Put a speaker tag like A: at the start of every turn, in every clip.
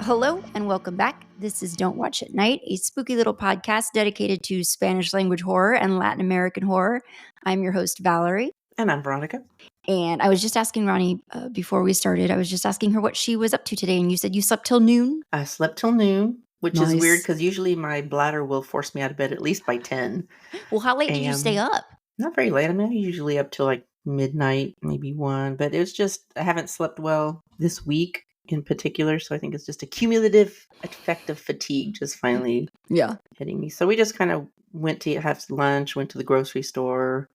A: Hello and welcome back. This is Don't Watch at Night, a spooky little podcast dedicated to Spanish language horror and Latin American horror. I'm your host, Valerie.
B: And I'm Veronica.
A: And I was just asking Ronnie before we started, I was just asking her what she was up to today. And you said you slept till noon?
B: I slept till noon, which is
A: Nice.
B: weird because usually my bladder will force me out of bed at least by 10.
A: Well, how late did you stay up?
B: Not very late. I mean, I'm usually up till like midnight, maybe 1. But it was just, I haven't slept well this week in particular. So I think it's just a cumulative effect of fatigue just finally hitting me. So we just kind of went to have lunch, went to the grocery store,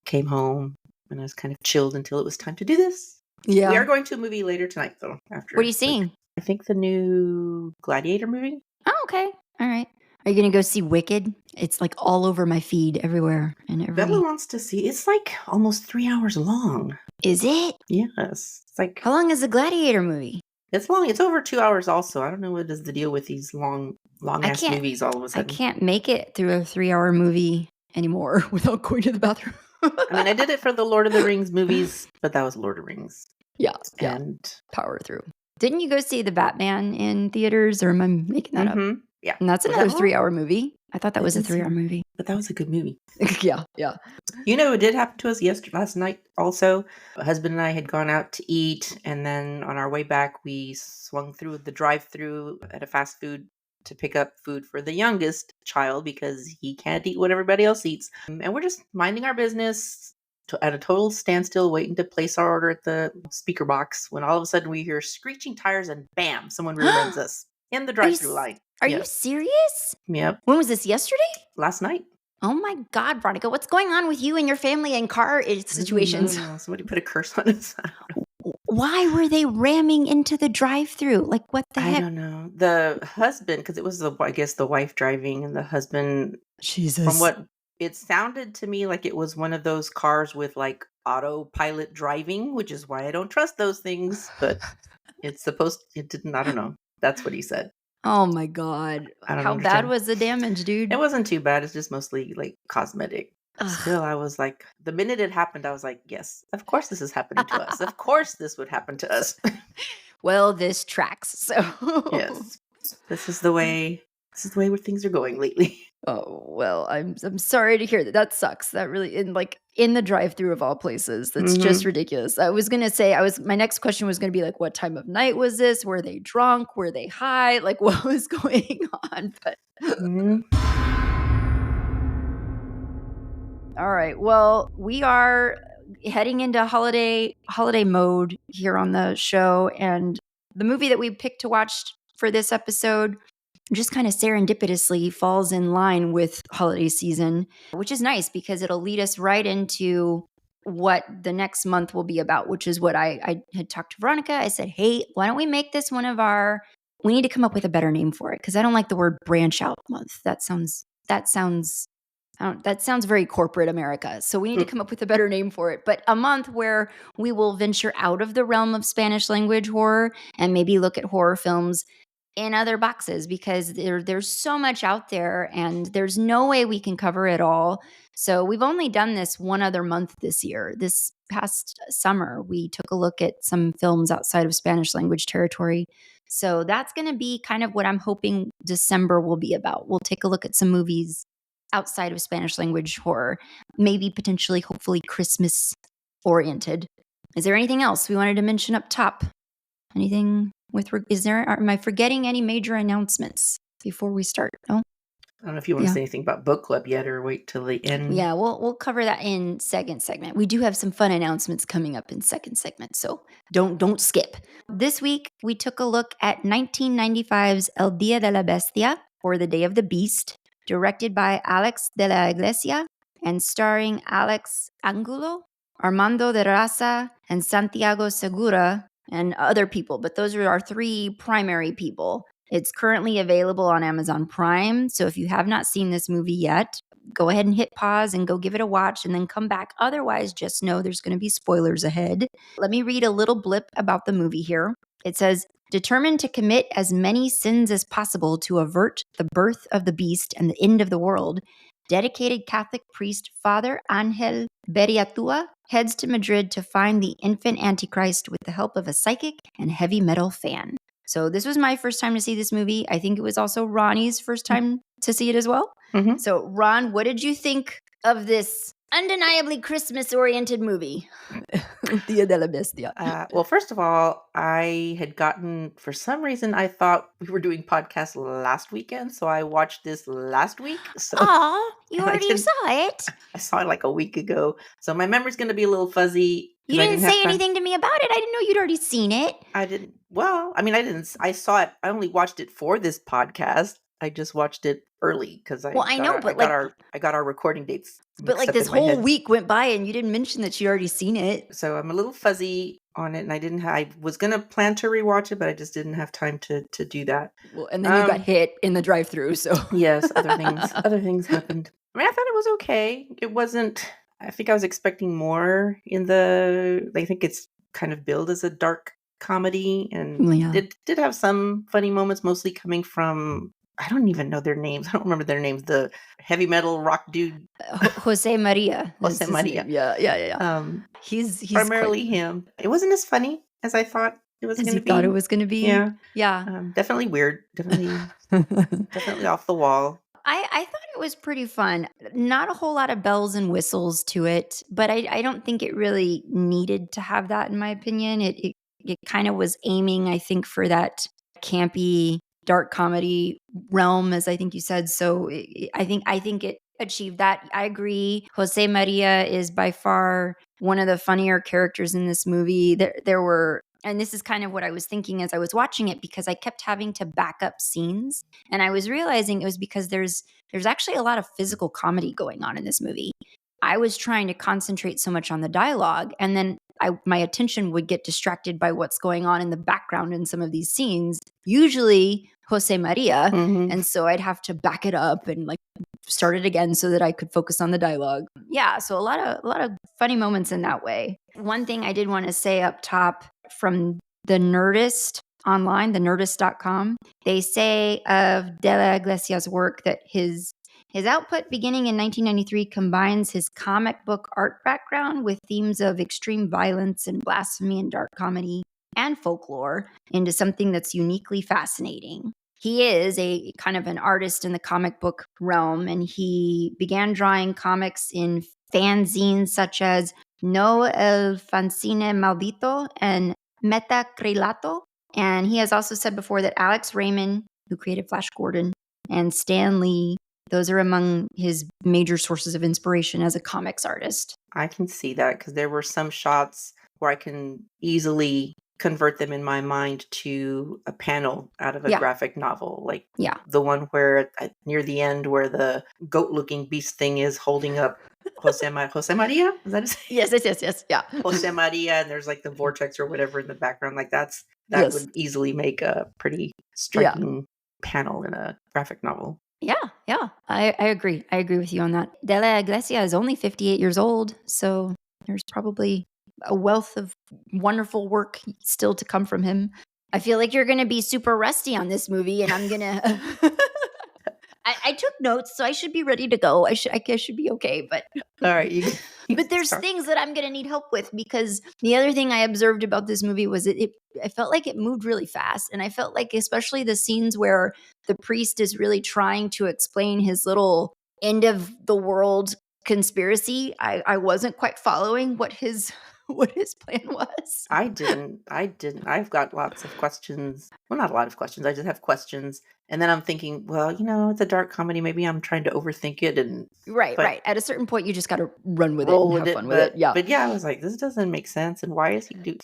B: came home, and I was kind of chilled until it was time to do this.
A: Yeah.
B: We are going to a movie later tonight, though. After
A: What are you seeing?
B: I think the new Gladiator movie.
A: Oh, okay. All right. Are you going to go see Wicked? It's like all over my feed everywhere. And
B: Bella wants to see. It's like almost 3 hours long.
A: Is it?
B: Yes. It's like,
A: how long is the Gladiator movie?
B: It's long. It's over 2 hours also. I don't know what is the deal with these long ass movies all of a sudden.
A: I can't make it through a 3-hour movie anymore without going to the bathroom.
B: I mean, I did it for the Lord of the Rings movies, but that was Lord of the Rings.
A: Yeah.
B: And
A: power through. Didn't you go see the Batman in theaters, or am I making that up?
B: Yeah.
A: And that's another 3-hour movie. I thought that was a 3-hour movie.
B: But that was a good movie.
A: Yeah.
B: You know, it did happen to us last night also. My husband and I had gone out to eat, and then on our way back, we swung through the drive-thru at a fast food to pick up food for the youngest child because he can't eat what everybody else eats. And we're just minding our business at a total standstill, waiting to place our order at the speaker box, when all of a sudden we hear screeching tires and bam, someone rear-ends us in the drive-thru line.
A: Are you serious?
B: Yep.
A: When was this, yesterday?
B: Last night.
A: Oh my God, Veronica, what's going on with you and your family and car situations?
B: Somebody put a curse on us.
A: Why were they ramming into the drive-thru? Like, what the heck?
B: I don't know. The husband, because it was I guess the wife driving, and the husband,
A: Jesus.
B: From what it sounded to me like, it was one of those cars with like autopilot driving, which is why I don't trust those things. But it didn't. I don't know. That's what he said.
A: Oh my God. How bad was the damage, dude?
B: It wasn't too bad. It's just mostly like cosmetic. Still, I was like, the minute it happened, I was like, yes, of course this is happening to us. Of course this would happen to us.
A: Well, this tracks. So
B: yes, this is the way where things are going lately.
A: Oh, well, I'm sorry to hear that. That sucks. That really, in the drive-thru of all places. That's just ridiculous. I was going to say, my next question was going to be like, what time of night was this? Were they drunk? Were they high? Like, what was going on? But all right. Well, we are heading into holiday mode here on the show. And the movie that we picked to watch for this episode just kind of serendipitously falls in line with holiday season, which is nice because it'll lead us right into what the next month will be about, which is what I had talked to Veronica. I said, hey, why don't we make this we need to come up with a better name for it, because I don't like the word branch out month. That sounds very corporate America. So we need to come up with a better name for it. But a month where we will venture out of the realm of Spanish language horror and maybe look at horror films in other boxes, because there's so much out there and there's no way we can cover it all. So we've only done this one other month this year. This past summer, we took a look at some films outside of Spanish language territory. So that's going to be kind of what I'm hoping December will be about. We'll take a look at some movies outside of Spanish language horror, maybe potentially, hopefully Christmas oriented. Is there anything else we wanted to mention up top? Anything am I forgetting any major announcements before we start? No?
B: I don't know if you want to say anything about book club yet, or wait till the end.
A: Yeah, we'll cover that in second segment. We do have some fun announcements coming up in second segment, so don't skip. This week, we took a look at 1995's El Día de la Bestia, or The Day of the Beast, directed by Álex de la Iglesia and starring Álex Angulo, Armando de Razza, and Santiago Segura, and other people, but those are our 3 primary people. It's currently available on Amazon Prime, so if you have not seen this movie yet, go ahead and hit pause and go give it a watch and then come back. Otherwise, just know there's going to be spoilers ahead. Let me read a little blip about the movie here. It says, determined to commit as many sins as possible to avert the birth of the beast and the end of the world, dedicated Catholic priest Father Ángel Beriatua heads to Madrid to find the infant Antichrist with the help of a psychic and heavy metal fan. So this was my first time to see this movie. I think it was also Ronnie's first time to see it as well.
B: Mhm.
A: So Ron, what did you think of this undeniably Christmas-oriented movie? Dia de la Bestia.
B: Well, first of all, I had gotten, for some reason, I thought we were doing podcasts last weekend, so I watched this last week. So
A: Aw, you
B: and I
A: already
B: didn't,
A: saw it.
B: I saw it like a week ago, so my memory's going to be a little fuzzy
A: You
B: because I
A: didn't
B: didn't have
A: say
B: time.
A: anything to me about it. I didn't know you'd already seen it.
B: I didn't. Well, I mean, I didn't. I saw it. I only watched it for this podcast. I just watched it early because
A: Well, I know, but
B: I got our recording dates
A: but
B: mixed
A: like
B: up
A: this
B: in my
A: whole
B: head.
A: week went by and you didn't mention that you'd already seen it.
B: So I'm a little fuzzy on it, and I didn't. I was gonna plan to rewatch it, but I just didn't have time to do that.
A: Well, and then you got hit in the drive-through. So
B: Yes, other things happened. I mean, I thought it was okay. It wasn't. I think I was expecting more in the. I think it's kind of billed as a dark comedy, and
A: Yeah.
B: it did have some funny moments, mostly coming from. I don't even know their names. I don't remember their names. The heavy metal rock dude,
A: Jose Maria.
B: Jose
A: That's his
B: Maria.
A: name. Yeah. He's
B: Primarily him. It wasn't as funny as I thought it was
A: as
B: going
A: you
B: to be.
A: thought it was going to be.
B: Yeah.
A: Yeah.
B: Definitely weird. Definitely off the wall.
A: I thought it was pretty fun. Not a whole lot of bells and whistles to it, but I don't think it really needed to have that, in my opinion. It kind of was aiming, I think, for that campy, dark comedy realm, as I think you said. So I think it achieved that. I agree. Jose Maria is by far one of the funnier characters in this movie. There were. And this is kind of what I was thinking as I was watching it, because I kept having to back up scenes. And I was realizing it was because there's actually a lot of physical comedy going on in this movie. I was trying to concentrate so much on the dialogue, and then my attention would get distracted by what's going on in the background in some of these scenes, usually Jose Maria.
B: Mhm.
A: And so I'd have to back it up and like start it again so that I could focus on the dialogue. Yeah, so a lot of funny moments in that way. One thing I did want to say up top from the Nerdist online, the nerdist.com, they say of De La Iglesia's work that his output beginning in 1993 combines his comic book art background with themes of extreme violence and blasphemy and dark comedy and folklore into something that's uniquely fascinating. He is a kind of an artist in the comic book realm, and he began drawing comics in fanzines such as No El Fanzine Maldito and Metacrilato. And he has also said before that Alex Raymond, who created Flash Gordon, and Stan Lee, those are among his major sources of inspiration as a comics artist.
B: I can see that because there were some shots where I can easily convert them in my mind to a panel out of a graphic novel, like the one where near the end where the goat-looking beast thing is holding up Jose Maria? Is that his name?
A: Yes. Yeah.
B: Jose Maria, and there's like the vortex or whatever in the background. Like that would easily make a pretty striking panel in a graphic novel.
A: Yeah. I agree. I agree with you on that. De La Iglesia is only 58 years old, so there's probably a wealth of wonderful work still to come from him. I feel like you're going to be super rusty on this movie, and I'm going to... I took notes, so I should be ready to go. I should be okay, but...
B: All right.
A: But there's things that I'm going to need help with, because the other thing I observed about this movie was I felt like it moved really fast. And I felt like especially the scenes where the priest is really trying to explain his little end of the world conspiracy, I wasn't quite following what his plan was.
B: I didn't. I've got lots of questions. Well, not a lot of questions. I just have questions. And then I'm thinking, well, it's a dark comedy. Maybe I'm trying to overthink it. And
A: Right. At a certain point, you just got to run with it
B: roll
A: and have fun with it. Yeah.
B: But yeah, I was like, this doesn't make sense. And why is he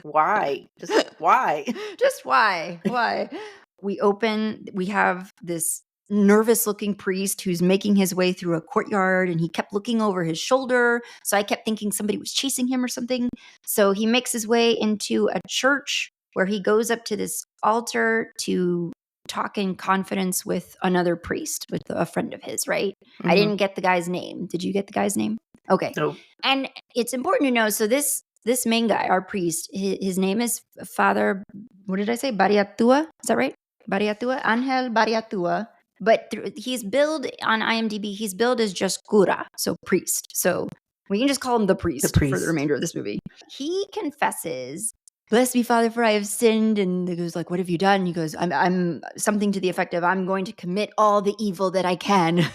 B: why? Just why?
A: Just why? Why? We have this nervous looking priest who's making his way through a courtyard, and he kept looking over his shoulder. So I kept thinking somebody was chasing him or something. So he makes his way into a church where he goes up to this altar to talk in confidence with another priest, with a friend of his, right? Mm-hmm. I didn't get the guy's name. Did you get the guy's name? Okay.
B: Nope.
A: And it's important to know, so this main guy, our priest, his name is Father, what did I say? Bariatua? Is that right? Bariatua? Angel Bariatua. But he's billed on IMDb, he's billed as just cura, so priest. So we can just call him the priest for the remainder of this movie. He confesses bless me, Father, for I have sinned. And he goes like, what have you done? He goes, I'm something to the effect of, I'm going to commit all the evil that I can.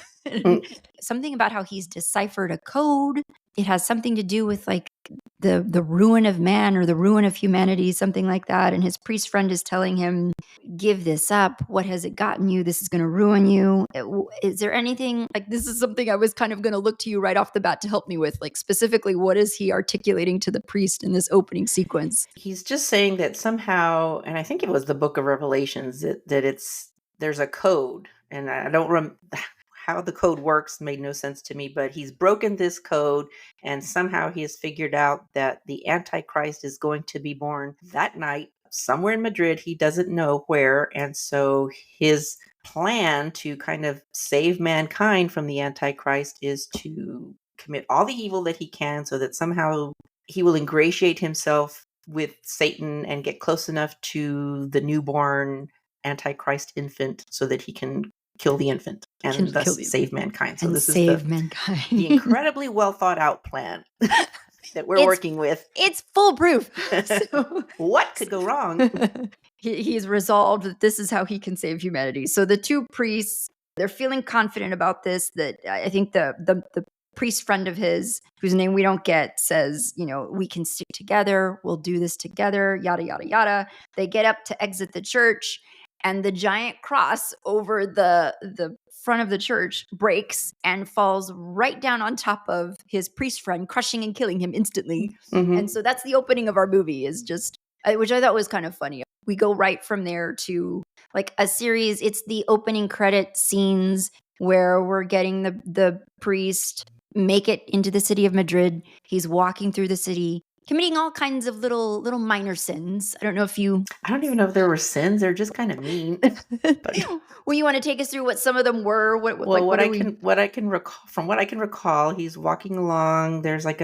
A: Something about how he's deciphered a code. It has something to do with like the ruin of man or the ruin of humanity, something like that. And his priest friend is telling him, give this up. What has it gotten you? This is going to ruin you. Is there anything like this is something I was kind of going to look to you right off the bat to help me with, like specifically what is he articulating to the priest in this opening sequence?
B: He's just saying that somehow, and I think it was the book of Revelations, that there's a code, and I don't how the code works made no sense to me, but he's broken this code, and somehow he has figured out that the Antichrist is going to be born that night somewhere in Madrid. He doesn't know where, and so his plan to kind of save mankind from the Antichrist is to commit all the evil that he can so that somehow he will ingratiate himself with Satan and get close enough to the newborn Antichrist infant so that he can kill the infant and thus save mankind. So this is the incredibly well thought out plan that we're working with.
A: It's foolproof.
B: So, what could go wrong?
A: He's resolved that this is how he can save humanity. So the two priests, they're feeling confident about this. That I think the priest friend of his, whose name we don't get, says, we can stick together. We'll do this together, yada, yada, yada. They get up to exit the church, and the giant cross over the front of the church breaks and falls right down on top of his priest friend, crushing and killing him instantly. Mm-hmm. And so that's the opening of our movie, is just, which I thought was kind of funny. We go right from there to like a series. It's the opening credit scenes where we're getting the priest make it into the city of Madrid. He's walking through the city, committing all kinds of little minor sins. I don't even know if
B: there were sins. They're just kind of mean.
A: But well, you want to take us through what some of them were? What
B: I can recall, he's walking along. There's like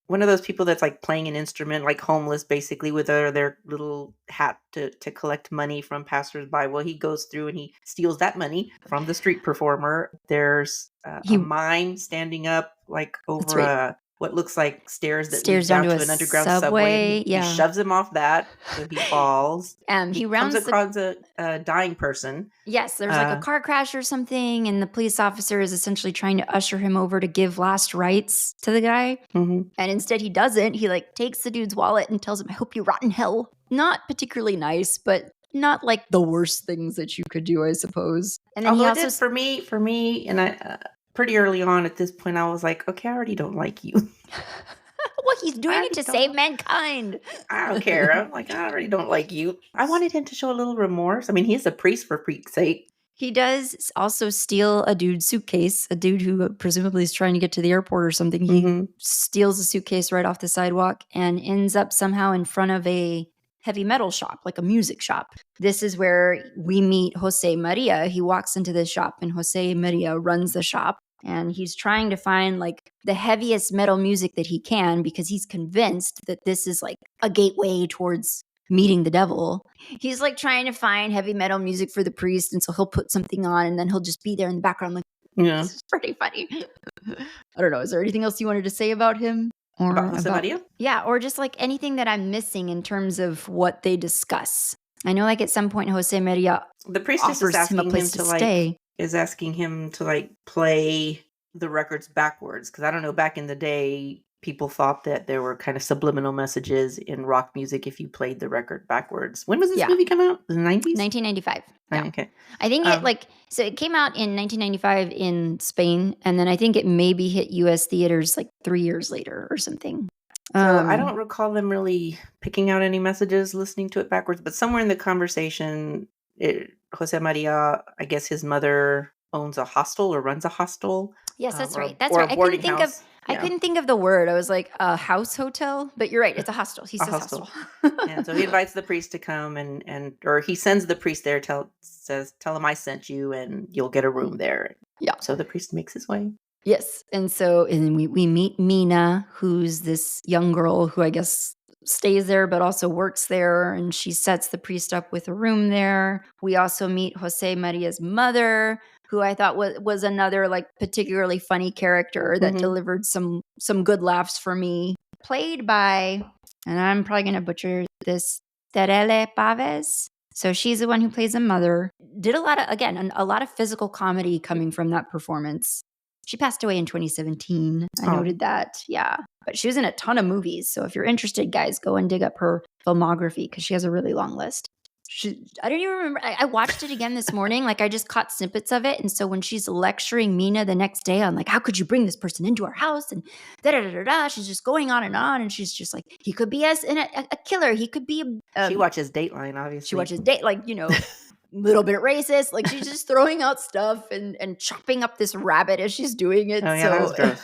B: one of those people that's like playing an instrument, like homeless, basically, with their little hat to collect money from passersby. Well, he goes through and he steals that money from the street performer. There's a mime standing up like over what looks like stairs that lead down to an underground subway. He shoves him off that, so he falls. He comes across a dying person.
A: Yes, there's like a car crash or something, and the police officer is essentially trying to usher him over to give last rites to the guy. Mm-hmm. And instead he doesn't. He like takes the dude's wallet and tells him, I hope you rot in hell. Not particularly nice, but not like the worst things that you could do, I suppose.
B: And then he also for me, and I pretty early on at this point, I was like, okay, I already don't like you.
A: Well, he's doing it to save mankind.
B: I don't care. I'm like, I already don't like you. I wanted him to show a little remorse. I mean, he's a priest, for freak's sake.
A: He does also steal a dude's suitcase, a dude who presumably is trying to get to the airport or something. He steals a suitcase right off the sidewalk and ends up somehow in front of a heavy metal shop, like a music shop. This is where we meet Jose Maria. He walks into the shop and Jose Maria runs the shop. And he's trying to find like the heaviest metal music that he can, because he's convinced that this is like a gateway towards meeting the devil. He's like trying to find heavy metal music for the priest. And so he'll put something on and then he'll just be there in the background. Like, this is pretty funny. I don't know. Is there anything else you wanted to say about him?
B: Or about Jose Maria?
A: Yeah. Or just like anything that I'm missing in terms of what they discuss. I know like at some point Jose Maria,
B: the priest offers him a place to stay. Is asking him to like play the records backwards, because I don't know, back in the day people thought that there were kind of subliminal messages in rock music if you played the record backwards. When was this movie come out? The 90s?
A: 1995.
B: Yeah. Okay.
A: I think it came out in 1995 in Spain, and then I think it maybe hit US theaters like 3 years later or something.
B: So I don't recall them really picking out any messages listening to it backwards, but somewhere in the conversation Jose Maria, I guess his mother owns a hostel or runs a hostel.
A: Yes, that's right. That's right. I couldn't think of the word. I was like a house hotel, but you're right. It's a hostel. He says hostel.
B: And so he invites the priest to come or he sends the priest there, tell him I sent you and you'll get a room there.
A: Yeah.
B: So the priest makes his way.
A: Yes. And then we meet Mina, who's this young girl who I guess stays there but also works there, and she sets the priest up with a room there. We also meet Jose Maria's mother, who I thought was another like particularly funny character that delivered some good laughs for me. played by, and I'm probably going to butcher this, Terele Paves. So she's the one who plays a mother. Did a lot of, again, a lot of physical comedy coming from that performance. She passed away in 2017. I noted that. Yeah. But she was in a ton of movies. So if you're interested, guys, go and dig up her filmography because she has a really long list. I don't even remember. I watched it again this morning. Like I just caught snippets of it. And so when she's lecturing Mina the next day on like, how could you bring this person into our house? And da-da-da-da-da. She's just going on. And she's just like, he could be a killer. He could be
B: she watches Dateline, obviously.
A: She watches little bit racist. Like she's just throwing out stuff and chopping up this rabbit as she's doing it.
B: Oh yeah, that was gross.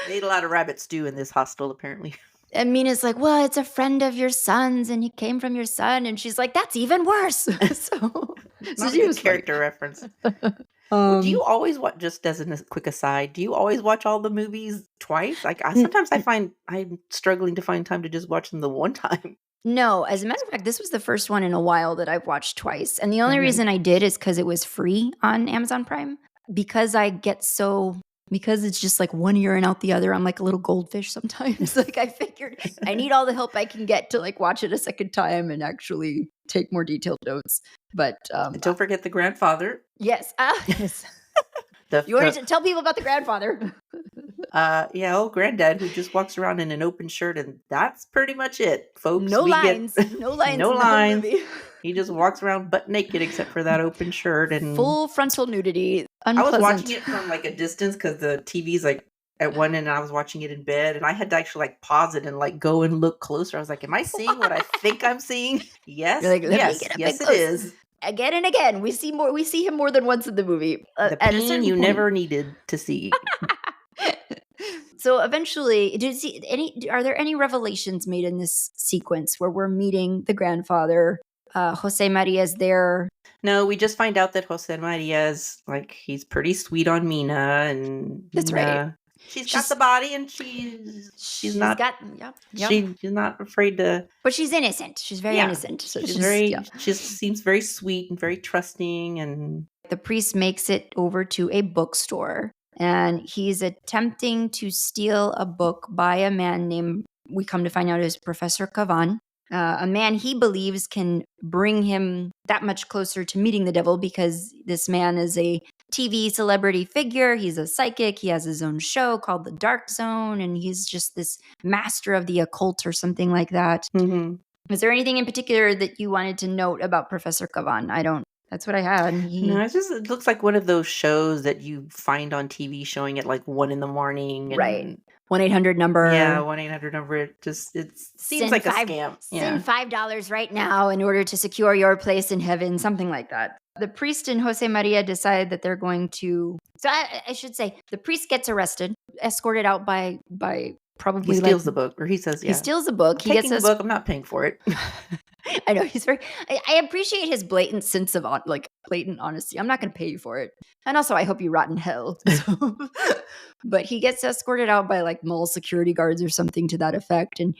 B: They ate a lot of rabbit stew in this hostel, apparently.
A: And Mina's like, well, it's a friend of your son's and he came from your son. And she's like, that's even worse. so
B: she was character reference. Do you always watch, just as a quick aside, do you always watch all the movies twice? Like sometimes I find I'm struggling to find time to just watch them the one time.
A: No, as a matter of fact, this was the first one in a while that I've watched twice. And the only reason I did is because it was free on Amazon Prime. Because it's just like one ear and out the other. I'm like a little goldfish sometimes. Like I figured I need all the help I can get to like watch it a second time and actually take more detailed notes. But
B: and don't forget the grandfather.
A: Yes. Yes. You wanted to tell people about the grandfather.
B: Old granddad who just walks around in an open shirt, and that's pretty much it, folks.
A: No lines. No lines.
B: He just walks around butt naked except for that open shirt and
A: full frontal nudity.
B: Unpleasant. I was watching it from like a distance because the TV's like at one end, and I was watching it in bed, and I had to actually like pause it and like go and look closer. I was like, "Am I seeing what I think I'm seeing?" Yes,
A: like,
B: yes, it is.
A: Again and again, we see more. We see him more than once in the movie.
B: The pain you never needed to see.
A: So eventually, are there any revelations made in this sequence where we're meeting the grandfather? Jose Maria's there.
B: No, we just find out that Jose Maria's like he's pretty sweet on Mina, and
A: that's right.
B: She's got the body, and she's not. She's not afraid to.
A: But she's innocent. She's very innocent. So
B: she seems very sweet and very trusting. And
A: the priest makes it over to a bookstore, and he's attempting to steal a book by a man named, we come to find out, is Professor Cavan. A man he believes can bring him that much closer to meeting the devil because this man is a TV celebrity figure. He's a psychic. He has his own show called The Dark Zone, and he's just this master of the occult or something like that.
B: Mm-hmm.
A: Is there anything in particular that you wanted to note about Professor Cavan? That's what I had.
B: No, it looks like one of those shows that you find on TV showing at like 1 a.m.
A: Right. 1-800 number.
B: Yeah, 1-800 number. It seems like a scam.
A: Send $5 right now in order to secure your place in heaven, something like that. The priest and Jose Maria decide that they're going to. So I should say the priest gets arrested, escorted out by probably.
B: He steals the book, or he says,
A: he steals the book.
B: He gets the book. I'm not paying for it.
A: I know he's very. I appreciate his blatant sense of blatant honesty. I'm not going to pay you for it, and also I hope you rot in hell. So. But he gets escorted out by like mall security guards or something to that effect, and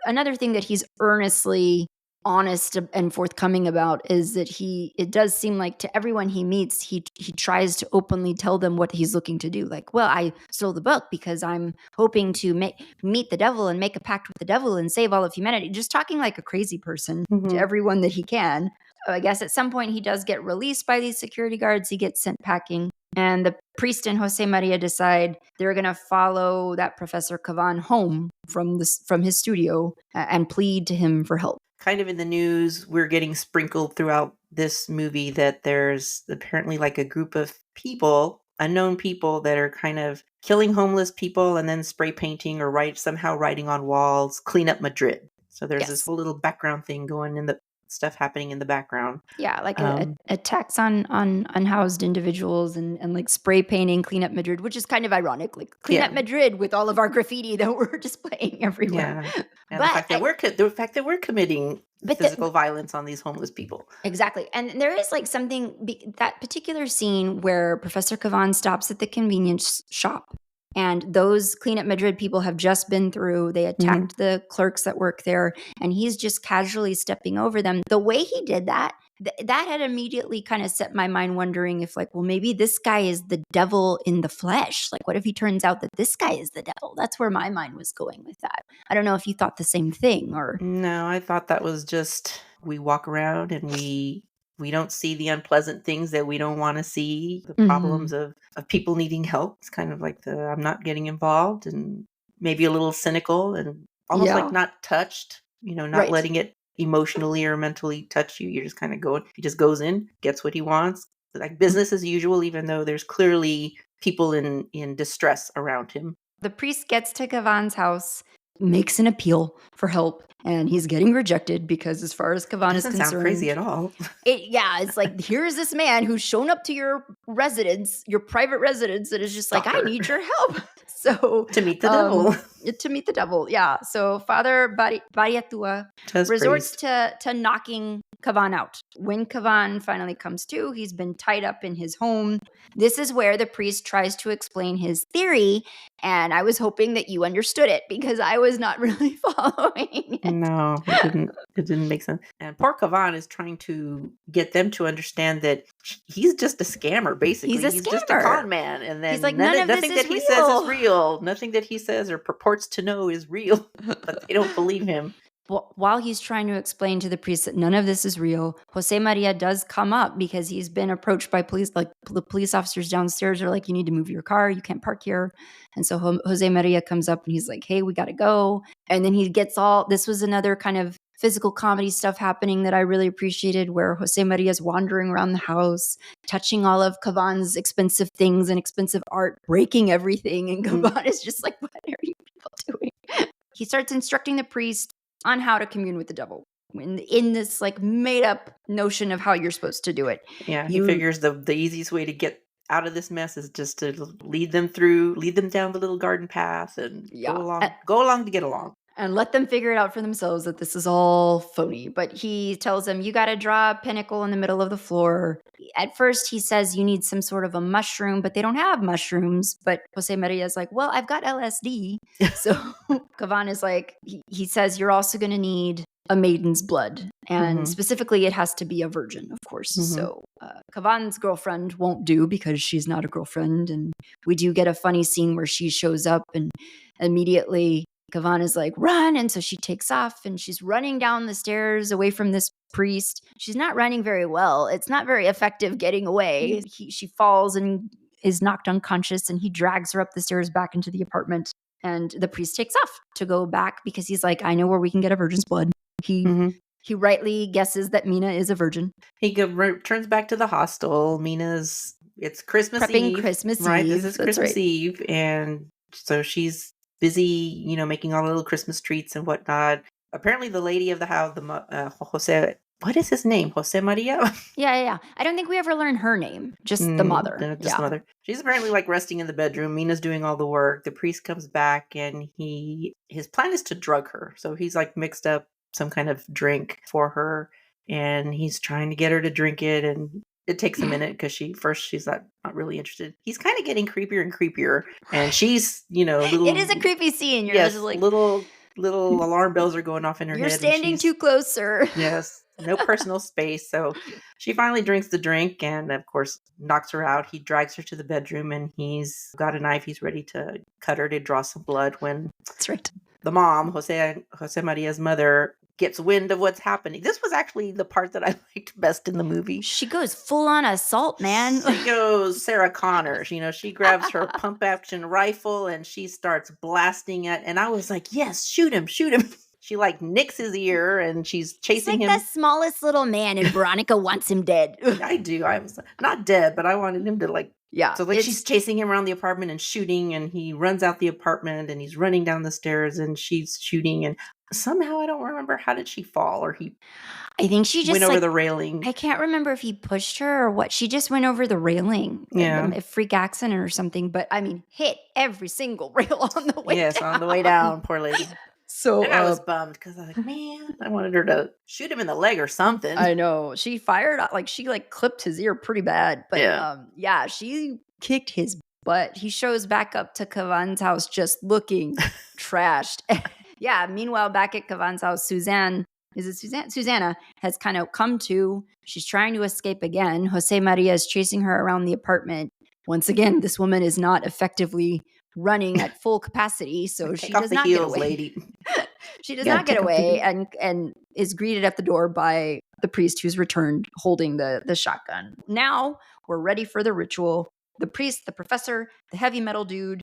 A: another thing that he's earnestly honest and forthcoming about is that it does seem like to everyone he meets, he tries to openly tell them what he's looking to do. Like, well, I stole the book because I'm hoping to meet the devil and make a pact with the devil and save all of humanity. Just talking like a crazy person to everyone that he can. I guess at some point he does get released by these security guards. He gets sent packing. And the priest and Jose Maria decide they're going to follow that Professor Cavan home from his studio and plead to him for help.
B: Kind of in the news, we're getting sprinkled throughout this movie that there's apparently like a group of people, unknown people, that are kind of killing homeless people and then spray painting or somehow writing on walls, clean up Madrid. So there's this whole little background thing going in the stuff happening in the background.
A: Yeah, like attacks on unhoused individuals and like spray painting, clean up Madrid, which is kind of ironic. Like clean up Madrid with all of our graffiti that we're displaying everywhere.
B: Yeah. And the fact that we're committing physical violence on these homeless people.
A: Exactly. And there is like something, that particular scene where Professor Cavan stops at the convenience shop And those Clean Up Madrid people have just been through. They attacked the clerks that work there, and he's just casually stepping over them. The way he did that, that had immediately kind of set my mind wondering if, like, well, maybe this guy is the devil in the flesh. Like, what if he turns out that this guy is the devil? That's where my mind was going with that. I don't know if you thought the same thing or...
B: No, I thought that was just, we walk around and we don't see the unpleasant things that we don't want to see, the problems of people needing help. It's kind of like I'm not getting involved, and maybe a little cynical and almost like not touched, not letting it emotionally or mentally touch you. You're just kind of going, he just goes in, gets what he wants, like business as usual, even though there's clearly people in distress around him.
A: The priest gets to Kavan's house, makes an appeal for help, and he's getting rejected because, as far as Kavan is concerned,
B: doesn't sound crazy at all.
A: It's like, here's this man who's shown up to your residence, your private residence, and is just like, I need your help. So
B: to meet the devil.
A: To meet the devil, yeah. So Father Bariatua resorts to knocking Kavan out. When Kavan finally comes to, he's been tied up in his home. This is where the priest tries to explain his theory, and I was hoping that you understood it because I was not really following it.
B: No, it didn't make sense. And poor Kavan is trying to get them to understand that he's just a scammer, basically.
A: He's
B: just a con man. And then
A: he's like,
B: nothing that he says is real. Nothing that he says or purports to know is real, but they don't believe him.
A: While he's trying to explain to the priest that none of this is real, Jose Maria does come up because he's been approached by police. Like, the police officers downstairs are like, you need to move your car. You can't park here. And so Jose Maria comes up and he's like, hey, we got to go. And then he gets this was another kind of physical comedy stuff happening that I really appreciated, where Jose Maria's wandering around the house, touching all of Kavan's expensive things and expensive art, breaking everything. And Kavan is just like, what are you people doing? He starts instructing the priest on how to commune with the devil in this like made up notion of how you're supposed to do it.
B: Yeah, he figures the easiest way to get out of this mess is just to lead them down the little garden path and go along to get along.
A: And let them figure it out for themselves that this is all phony. But he tells them, you got to draw a pinnacle in the middle of the floor. At first, he says you need some sort of a mushroom, but they don't have mushrooms. But Jose Maria is like, well, I've got LSD. So Kavan is like, he says you're also going to need a maiden's blood. And specifically, it has to be a virgin, of course. So Kavan's girlfriend won't do because she's not a girlfriend. And we do get a funny scene where she shows up and immediately Kavan is like, run. And so she takes off and she's running down the stairs away from this priest. She's not running very well. It's not very effective getting away. She falls and is knocked unconscious, and he drags her up the stairs back into the apartment. And the priest takes off to go back because he's like, I know where we can get a virgin's blood. He rightly guesses that Mina is a virgin.
B: He returns back to the hostel. It's Christmas Eve.
A: Christmas
B: right?
A: Eve.
B: This is Christmas Eve. And so she's busy, making all the little Christmas treats and whatnot. Apparently the lady of the house, Jose, what is his name? Jose Maria?
A: Yeah. I don't think we ever learned her name. Just the mother.
B: The mother. She's apparently like resting in the bedroom. Mina's doing all the work. The priest comes back and his plan is to drug her. So he's like mixed up some kind of drink for her and he's trying to get her to drink it, and it takes a minute because she's not really interested. He's kind of getting creepier and creepier, and she's little.
A: It is a creepy scene. You're
B: just
A: like
B: little alarm bells are going off in her head.
A: You're standing too close, sir.
B: Yes, no personal space. So she finally drinks the drink, and of course knocks her out. He drags her to the bedroom, and he's got a knife. He's ready to cut her to draw some blood. When
A: that's right,
B: the mom, Jose Maria's mother, gets wind of what's happening. This was actually the part that I liked best in the movie.
A: She goes full on assault, man.
B: She goes Sarah Connor. She grabs her pump action rifle and she starts blasting it. And I was like, yes, shoot him. She like nicks his ear and she's chasing him.
A: He's like the smallest little man, and Veronica wants him dead.
B: I do. I was not dead, but I wanted him to like.
A: Yeah.
B: So she's chasing him around the apartment and shooting, and he runs out the apartment and he's running down the stairs and she's shooting, and somehow I don't remember, how did she fall, or
A: I think she just
B: went over the railing.
A: I can't remember if he pushed her or what. She just went over the railing.
B: Yeah.
A: A freak accident or something, but I mean, hit every single rail on the way down.
B: Yes, on the way down, poor lady.
A: So
B: and I was bummed because I was like, man, I wanted her to shoot him in the leg or something.
A: I know. She fired, she clipped his ear pretty bad. But yeah, she kicked his but he shows back up to Kavan's house just looking trashed. Yeah, meanwhile, back at Kavan's house, Susanna has kind of come to. She's trying to escape again. Jose Maria is chasing her around the apartment. Once again, this woman is not effectively running at full capacity, so
B: Like,
A: she
B: take off
A: does
B: the
A: not
B: heels,
A: get away.
B: lady.
A: She does
B: Yeah,
A: not get
B: take off the
A: away
B: heels.
A: and is greeted at the door by the priest who's returned holding the shotgun. Now we're ready for the ritual. The priest, the professor, the heavy metal dude,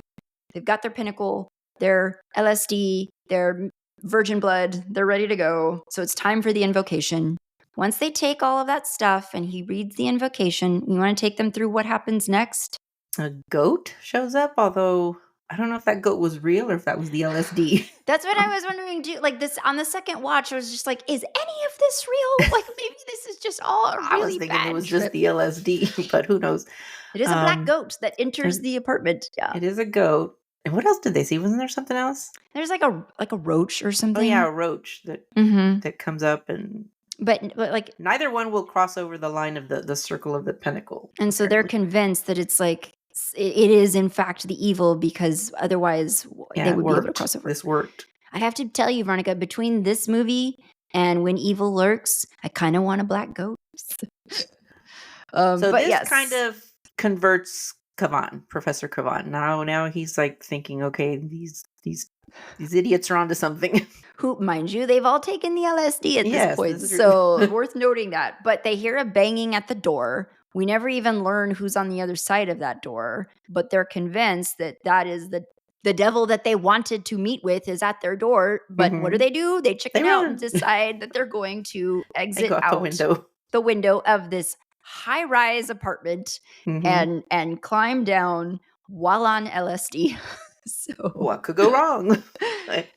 A: they've got their pinnacle, their LSD, their virgin blood, they're ready to go. So it's time for the invocation. Once they take all of that stuff and he reads the invocation, you want to take them through what happens next?
B: A goat shows up, although I don't know if that goat was real or if that was the LSD.
A: That's what I was wondering too. Like this on the second watch, I was just like, is any of this real? Like maybe this is just all a
B: I was
A: really
B: thinking it
A: bad
B: was
A: trip.
B: just the LSD, but who knows?
A: It is a black
B: Um,
A: goat that enters the apartment. Yeah.
B: It is a goat. And what else did they see? Wasn't there something else?
A: There's like a roach or
B: Oh
A: something.
B: yeah, a roach that
A: Mm-hmm.
B: that comes up, and
A: But like,
B: neither one will cross over the line of the circle of the pinnacle.
A: and so they're
B: apparently.
A: convinced that it's like it is in fact the evil because otherwise
B: Yeah,
A: they
B: it
A: would be able to
B: worked.
A: cross over.
B: This worked.
A: I have to tell you, Veronica, between this movie and When Evil Lurks, I kind of want a black goat.
B: So
A: But
B: this
A: yes,
B: kind of converts Kavan, Professor Kavan. Now he's like thinking, okay, these idiots are onto something.
A: who, mind you, they've all taken the LSD at
B: Yes,
A: this point.
B: this is true.
A: So worth noting that. But they hear a banging at the door. We never even learn who's on the other side of that door, but they're convinced that that is the devil that they wanted to meet with is at their door. But what do? They chicken out and
B: run.
A: decide that they're going to
B: They
A: exit
B: go out
A: the window of this high-rise apartment
B: Mhm.
A: and climb down while on LSD. So
B: What could go wrong?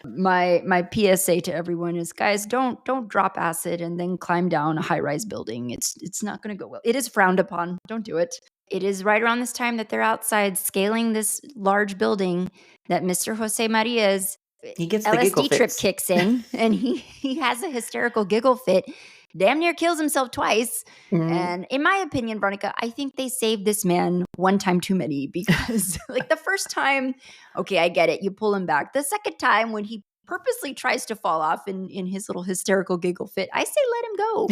A: my PSA to everyone is, guys, don't drop acid and then climb down a high-rise building. It's not going to go well. It is frowned upon. Don't do it. It is right around this time that they're outside scaling this large building that Mr. Jose Maria's
B: He gets the giggle
A: LSD trip
B: fits.
A: kicks in, and he has a hysterical giggle fit. Damn near kills himself twice.
B: Mhm.
A: And in my opinion, Veronica, I think they saved this man one time too many because like the first time, okay, I get it. You pull him back. The second time when he purposely tries to fall off in his little hysterical giggle fit, I say let him go.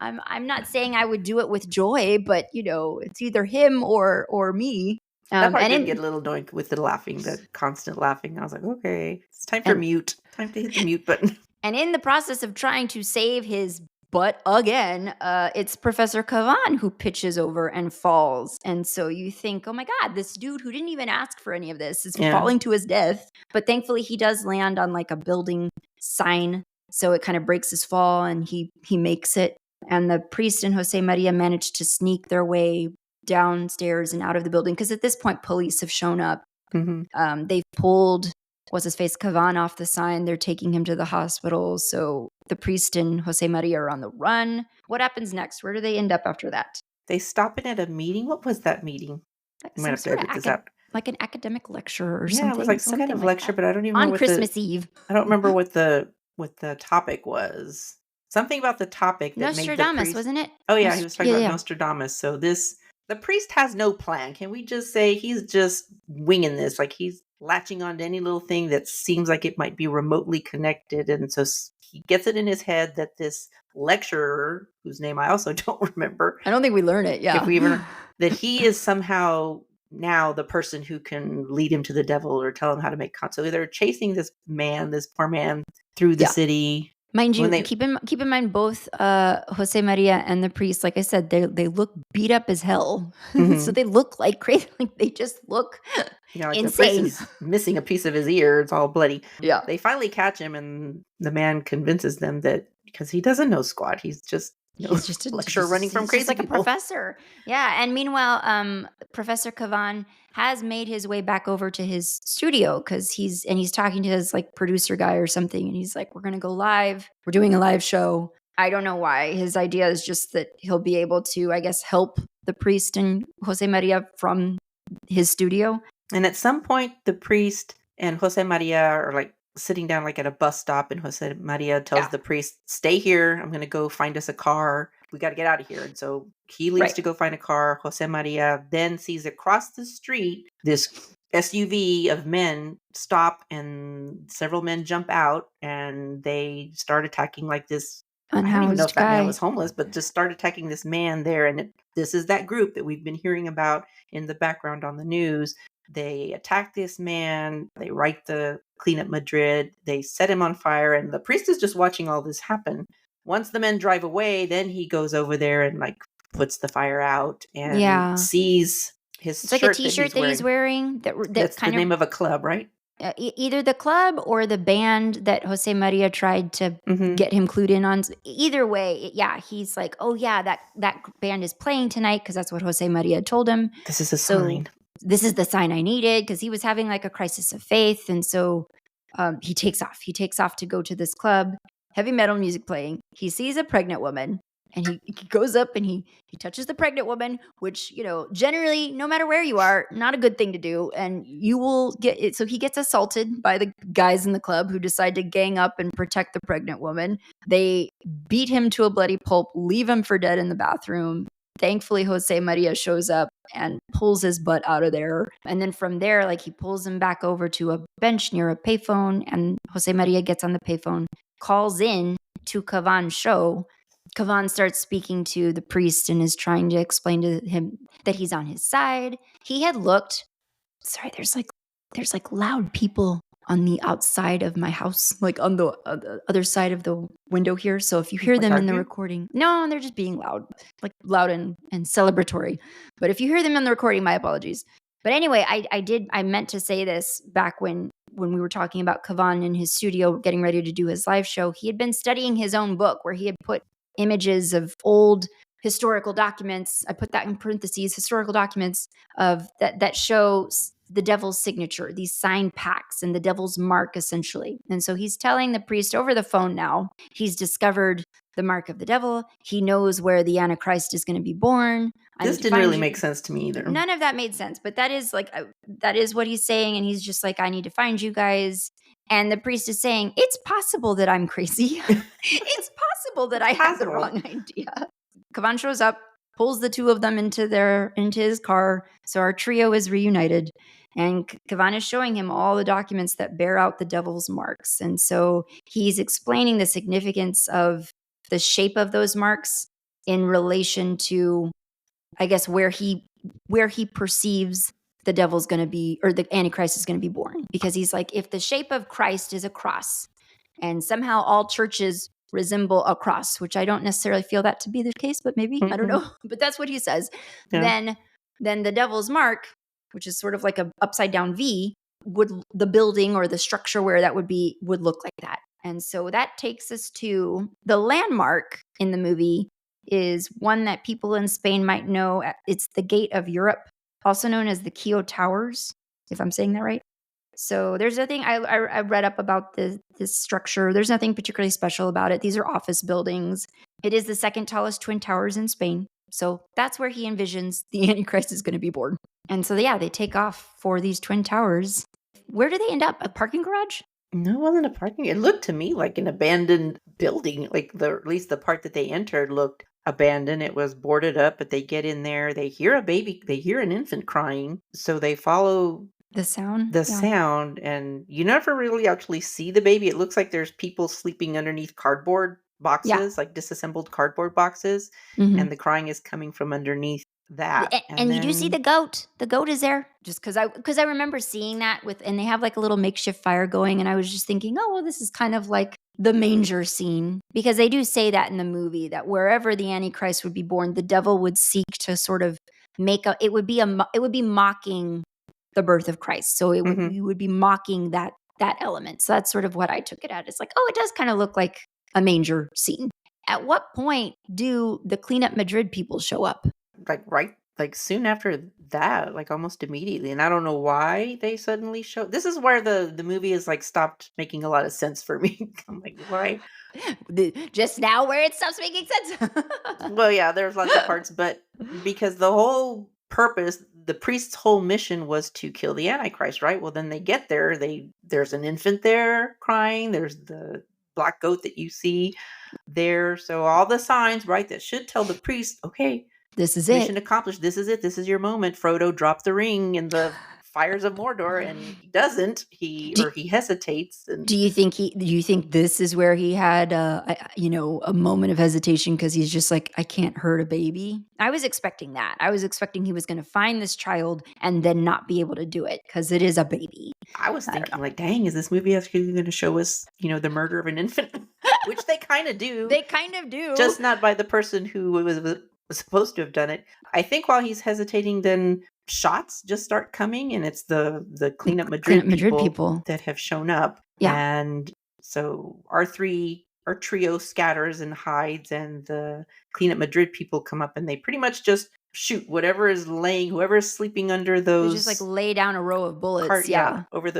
A: I'm not saying I would do it with joy, but you know, it's either him or me.
B: That part
A: And
B: did get a little annoying with the laughing, the constant laughing. I was like, okay, it's time for mute. Time to hit the mute button.
A: And in the process of trying to save his butt again, it's Professor Kavan who pitches over and falls. And so you think, oh my God, this dude who didn't even ask for any of this is falling to his death. But thankfully he does land on like a building sign. So it kind of breaks his fall and he makes it. And the priest and Jose Maria manage to sneak their way downstairs and out of the building. Because at this point, police have shown up.
B: Mhm.
A: They've pulled what's his face Kavan off the sign. They're taking him to the hospital. So the priest and Jose Maria are on the run. What happens next? Where do they end up after that?
B: They stop in at a meeting. What was that meeting?
A: Like
B: I might have to edit this out.
A: Like an academic lecture or
B: Yeah,
A: something.
B: it was like some kind of
A: like
B: lecture,
A: that.
B: but I don't even
A: On
B: know what
A: Christmas Eve.
B: I don't remember what the topic was. Something about the topic that made the
A: Nostradamus,
B: priest.
A: wasn't it?
B: Oh yeah, he was talking about
A: yeah.
B: Nostradamus. So the priest has no plan. Can we just say he's just winging this? Like he's latching on to any little thing that seems like it might be remotely connected, and so he gets it in his head that this lecturer, whose name I also don't remember,
A: I don't think we learn it. Yeah,
B: if we even that he is somehow now the person who can lead him to the devil or tell him how to make so they're chasing this poor man through the city.
A: Mind you, keep in mind both Jose Maria and the priest, like I said, they look beat up as hell. So they look like crazy. Like they just look
B: like
A: insane.
B: The priest is missing a piece of his ear. It's all bloody.
A: Yeah.
B: They finally catch him, and the man convinces them that because he doesn't know squat, he's just a lecturer running from crazy
A: like
B: people.
A: A professor. Yeah. And meanwhile, Professor Kavan has made his way back over to his studio because he's talking to his like producer guy or something. And he's like, we're going to go live. We're doing a live show. I don't know why. His idea is just that he'll be able to, I guess, help the priest and Jose Maria from his studio.
B: And at some point, the priest and Jose Maria are like sitting down like at a bus stop, and Jose Maria tells the priest, stay here. I'm going to go find us a car. we got to get out of here. And so he leaves
A: Right.
B: to go find a car. Jose Maria then sees across the street this SUV of men stop, and several men jump out, and they start attacking like this. I don't even know if
A: Unhoused
B: that man
A: guy.
B: was homeless, but just start attacking this man there. And this is that group that we've been hearing about in the background on the news. They attack this man. They write the Clean Up Madrid. They set him on fire. And the priest is just watching all this happen. Once the men drive away, then he goes over there and like puts the fire out and
A: Yeah.
B: sees his
A: It's like a
B: shirt
A: T-shirt that he's wearing.
B: That's the
A: kind of
B: name of a club, right?
A: either the club or the band that Jose Maria tried to
B: Mhm.
A: get him clued in on. Either way, yeah, he's like, oh yeah, that band is playing tonight because that's what Jose Maria told him.
B: This is a
A: So
B: sign.
A: this is the sign I needed, because he was having like a crisis of faith, and so he takes off. He takes off to go to this club, heavy metal music playing. He sees a pregnant woman, and he goes up and he touches the pregnant woman, which, you know, generally, no matter where you are, not a good thing to do. And you will get it. So he gets assaulted by the guys in the club who decide to gang up and protect the pregnant woman. They beat him to a bloody pulp, leave him for dead in the bathroom. Thankfully, Jose Maria shows up and pulls his butt out of there. And then from there, like, he pulls him back over to a bench near a payphone, and Jose Maria gets on the payphone, calls in to Cavan's show. Cavan starts speaking to the priest and is trying to explain to him that he's on his side. He had looked, sorry, there's like loud people on the outside of my house, like on the other side of the window here. So if you hear them in the recording, no, they're just being loud, like loud and celebratory. But if you hear them in the recording, my apologies. But anyway, I meant to say this back when we were talking about Cavan in his studio getting ready to do his live show. He had been studying his own book where he had put images of old historical documents. I put that in parentheses, historical documents of that show the devil's signature, these signed pacts and the devil's mark, essentially. And so he's telling the priest over the phone now, he's discovered the mark of the devil. He knows where the Antichrist is going to be born.
B: This didn't really make sense to me either.
A: None of that made sense, but that is like, that is what he's saying. And he's just like, I need to find you guys. And the priest is saying, it's possible that I'm crazy. It's possible that I have the wrong idea. Cavan shows up, pulls the two of them into his car. So our trio is reunited. And Cavan is showing him all the documents that bear out the devil's marks. And so he's explaining the significance of the shape of those marks in relation to, I guess, where he perceives the devil's going to be, or the Antichrist is going to be born. Because he's like, if the shape of Christ is a cross, and somehow all churches resemble a cross, which I don't necessarily feel that to be the case, but maybe, I don't know. But that's what he says. Yeah. Then the devil's mark, which is sort of like a upside down V, the building or the structure where that would be would look like that. And so that takes us to the landmark in the movie is one that people in Spain might know. It's the Gate of Europe, also known as the Keough Towers, if I'm saying that right. So there's nothing, I read up about this structure. There's nothing particularly special about it. These are office buildings. It is the second tallest twin towers in Spain. So that's where he envisions the Antichrist is going to be born. And so, yeah, they take off for these twin towers. Where do they end up? A parking garage?
B: No, it wasn't a parking. It looked to me like an abandoned building. Like at least the part that they entered looked abandoned. It was boarded up, but they get in there. They hear a baby. They hear an infant crying. So they follow
A: the sound.
B: Sound, and you never really actually see the baby. It looks like there's people sleeping underneath cardboard boxes, like disassembled cardboard boxes, and the crying is coming from underneath that.
A: And you do see the goat. The goat is there, just because I remember seeing that and they have like a little makeshift fire going, and I was just thinking, oh well, this is kind of like the manger scene, because they do say that in the movie that wherever the Antichrist would be born, the devil would seek to sort of it would be mocking the birth of Christ. So we would be mocking that element. So that's sort of what I took it at. It's like, oh, it does kind of look like a manger scene. At what point do the Clean Up Madrid people show up?
B: Like soon after that, like almost immediately. And I don't know why they suddenly show. This is where the movie is like stopped making a lot of sense for me. I'm like, why?
A: Just now where it stops making sense.
B: Well, yeah, there's lots of parts, but because the whole purpose, the priest's whole mission was to kill the Antichrist, right? Well, then they get there, there's an infant there crying, there's the black goat that you see there. So all the signs, right, that should tell the priest, okay,
A: This is
B: mission
A: it.
B: accomplished. This is it. This is your moment. Frodo, drop the ring in the fires of Mordor, and he doesn't. He hesitates. And
A: Do you think this is where he had a moment of hesitation because he's just like, I can't hurt a baby? I was expecting that. I was expecting he was going to find this child and then not be able to do it because it is a baby.
B: I was thinking, like, dang, is this movie actually going to show us, the murder of an infant? Which they kind of do.
A: They kind of do.
B: Just not by the person who was supposed to have done it. I think while he's hesitating, then shots just start coming, and it's the Clean Up Madrid people that have shown up.
A: Yeah.
B: And so our trio scatters and hides, and the Clean Up Madrid people come up, and they pretty much just shoot whoever is sleeping under those.
A: They just like lay down a row of bullets.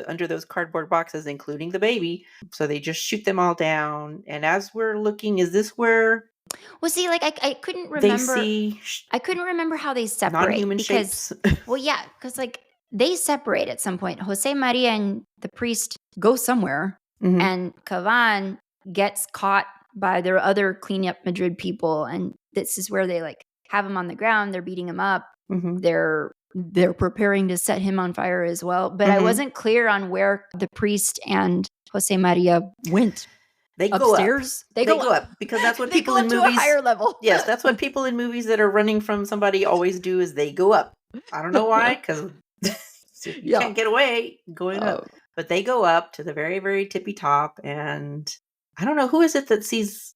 B: Under those cardboard boxes, including the baby. So they just shoot them all down. And as we're looking, is this where?
A: Well, see, like I couldn't remember. I couldn't remember how they separate.
B: Non-human shapes.
A: Well, yeah, because like they separate at some point. Jose Maria and the priest go somewhere, and Cavan gets caught by their other Clean Up Madrid people, and this is where they like have him on the ground. They're beating him up. They're preparing to set him on fire as well. But I wasn't clear on where the priest and Jose Maria went.
B: They
A: upstairs.
B: Go up. They go up because that's what people in movies.
A: To a higher level.
B: Yes, that's what people in movies that are running from somebody always do. Is they go up. I don't know why, because you can't get away going up. But they go up to the very, very tippy top, and I don't know who is it that sees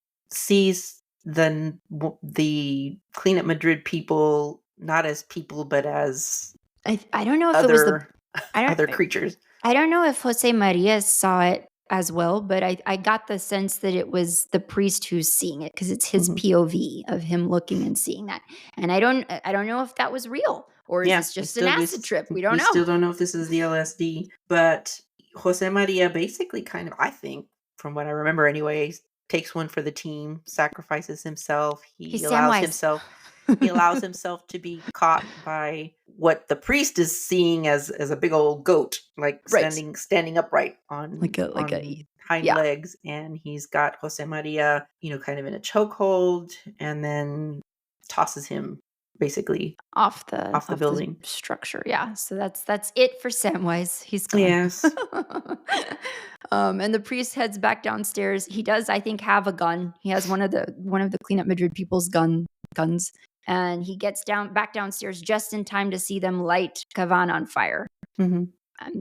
B: the Clean Up Madrid people not as people but as
A: I don't know if
B: other,
A: it was
B: other creatures.
A: I don't know if Jose Maria saw it as well, but I got the sense that it was the priest who's seeing it because it's his POV of him looking and seeing that. And I don't know if that was real or is this just an acid trip? We don't know.
B: We still don't know if this is the LSD, but Jose Maria basically kind of, I think, from what I remember anyway, takes one for the team, sacrifices himself. He allows himself to be caught by what the priest is seeing as a big old goat, like standing upright on hind legs, and he's got Jose Maria, kind of in a chokehold, and then tosses him basically off the building
A: structure. Yeah, so that's it for Samwise. He's gone.
B: Yes.
A: And the priest heads back downstairs. He does, I think, have a gun. He has one of the Clean Up Madrid people's guns. And he gets back downstairs just in time to see them light Cavan on fire. I'm